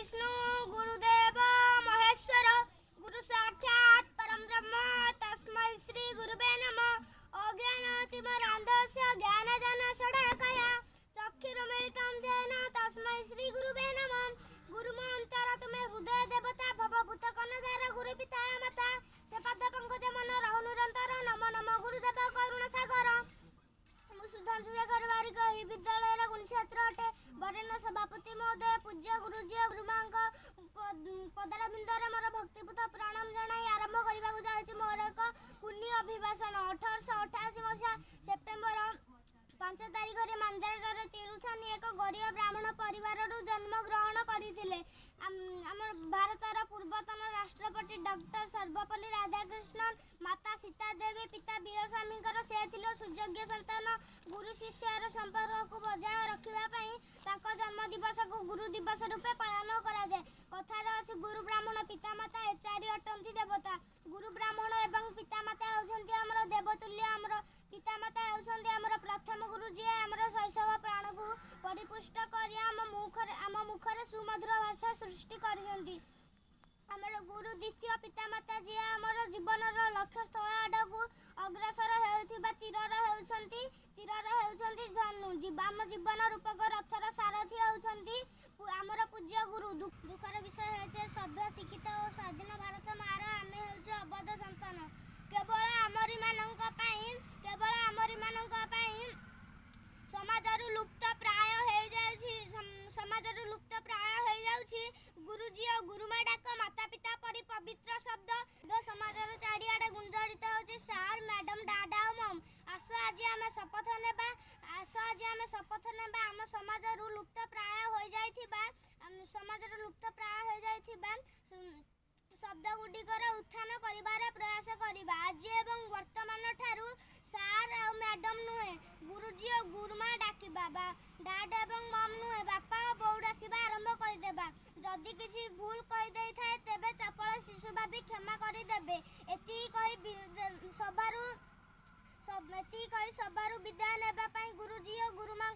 विष्णु गुरुदेव महेश्वर गुरु साक्षात् परम ब्रह्म तस्मै श्री गुरुवे नमः। अज्ञानतिमिरान्धस्य ज्ञानजनशलाकया चक्षुरुन्मीलितं येन तस्मै श्री गुरुवे नमः। गुरुमन्त्र तुमे हृदय देवता भवभूत कर्णधार गुरु पिता माता से पद पंकज मन रहो निरंतर नम नम गुरुदेव करुण सागर। सुधांशु शेखर बारिक ଏହି ବିଦ୍ୟାଳୟର ଗୁଣ ଛାତ୍ର ଅଟେ। ବରେଣ୍ୟ ସଭାପତି ମହୋଦୟ ପୂଜ୍ୟ ଗୁରୁଜୀ ଓ ଗୁରୁମାଙ୍କ ପଦାରବିନ୍ଦରେ ମୋର ଭକ୍ତିପୂତ ପ୍ରଣାମ ଜଣାଇ ଆରମ୍ଭ କରିବାକୁ ଯାଉଛି ମୋର ଏକ କୁନି ଅଭିଭାଷଣ। 1888 ମସିହା ସେପ୍ଟେମ୍ବର 5 ତାରିଖରେ ମାନ୍ଦ୍ରାଜର ତିରୁଥାନୀ ଏକ ଗରିବ ବ୍ରାହ୍ମଣ ପରିବାରରୁ ଜନ୍ମଗ୍ରହଣ କରିଥିଲେ। ଆମ ଭାରତର ପୂର୍ବତନ ରାଷ୍ଟ୍ରପତି ଡକ୍ଟର ସର୍ବପଲ୍ଲୀ ରାଧାକୃଷ୍ଣନ୍, ମାତା ସୀତା ଦେବୀ, ପିତା ବୀରସ୍ୱାମୀଙ୍କର ସେ ଥିଲେ ସୁଯୋଗ୍ୟ ସନ୍ତାନ। ଗୁରୁ ଶିଷ୍ୟର ସମ୍ପର୍କକୁ ବଜାୟ ରଖିବା ପାଇଁ ତାଙ୍କ ଜନ୍ମ ଦିବସକୁ ଗୁରୁ ଦିବସ ରୂପେ ପାଳନ କରାଯାଏ। କଥାରେ ଅଛି ଗୁରୁ ବ୍ରାହ୍ମଣ ପିତାମାତା ଏ ଚାରି ଅଟନ୍ତି ଦେବତା। ଗୁରୁ ବ୍ରାହ୍ମଣ ଏବଂ ପିତାମାତା ହେଉଛନ୍ତି ଆମର ଦେବତୁଲ୍ୟ। ଆମର ପିତାମାତା ହେଉଛନ୍ତି ଆମର ପ୍ରଥମ ଗୁରୁ, ଯିଏ ଆମର ଶୈଶବ ପ୍ରାଣକୁ ପରିପୁଷ୍ଟ କରି ଆମ ମୁଖରେ ସୁମଧୁର ଭାଷା ସୃଷ୍ଟି କରିଛନ୍ତି। ଆମର ଗୁରୁ ଦ୍ୱିତୀୟ ପିତାମାତା, ଯିଏ ଆମର ଜୀବନର ଲକ୍ଷ୍ୟସ୍ଥଳ ଆଡ଼କୁ ଅଗ୍ରସର ହେଉଥିବା ତୀରର ହେଉଛନ୍ତି ଧନୁ। ଆମ ଜୀବନ ରୂପକ ରଥର ସାରଥୀ ହେଉଛନ୍ତି ଆମର ପୂଜ୍ୟ ଗୁରୁ। ଦୁଃଖର ବିଷୟ ହେଉଛି ସଭ୍ୟ ଶିକ୍ଷିତ ଓ ସ୍ୱାଧୀନ ଭାରତ ମାର ଆମେ ହେଉଛୁ ଅବୋଧ ସନ୍ତାନ। କେବଳ ଆମରିମାନଙ୍କ ପାଇଁ ସମାଜରୁ ଲୁପ୍ତ ପ୍ରାୟ ହୋଇଯାଉଛି ଗୁରୁଜୀ ଓ ଗୁରୁମା ଡାକ, ମାତା ପିତା ପରି ପବିତ୍ର ଶବ୍ଦ। ଏବେ ସମାଜର ଚାରିଆଡ଼େ ଗୁଞ୍ଜରିତ ହେଉଛି ସାର୍, ମ୍ୟାଡମ୍, ଡାଡା ଓ ମମ୍। ଆସ ଆଜି ଆମେ ଶପଥ ନେବା ଆମ ସମାଜରୁ ଲୁପ୍ତ ପ୍ରାୟ ହୋଇଯାଇଥିବା ଶବ୍ଦଗୁଡ଼ିକର ଉତ୍ଥାନ କରିବାର ପ୍ରୟାସ କରିବା। ଆଜି ଏବଂ ବର୍ତ୍ତମାନ ଠାରୁ ସାର୍ ଆଉ ମ୍ୟାଡମ୍ ନୁହେଁ, ଗୁରୁଜୀ ଓ ଗୁରୁମା ଡାକିବା। ଡାଡ୍ ଏବଂ ମମ୍ ନୁହେଁ, ବାପା ଓ ବୋଉ ଡାକିବା ଆରମ୍ଭ କରିଦେବା। ଯଦି କିଛି ଭୁଲ କହିଦେଇଥାଏ ତେବେ ଚପଳ ଶିଶୁ ଭାବି କ୍ଷମା କରିଦେବେ। ଏତିକି କହି ସଭାରୁ ବିଦାୟ ନେବା ପାଇଁ ଗୁରୁଜୀ ଓ ଗୁରୁମା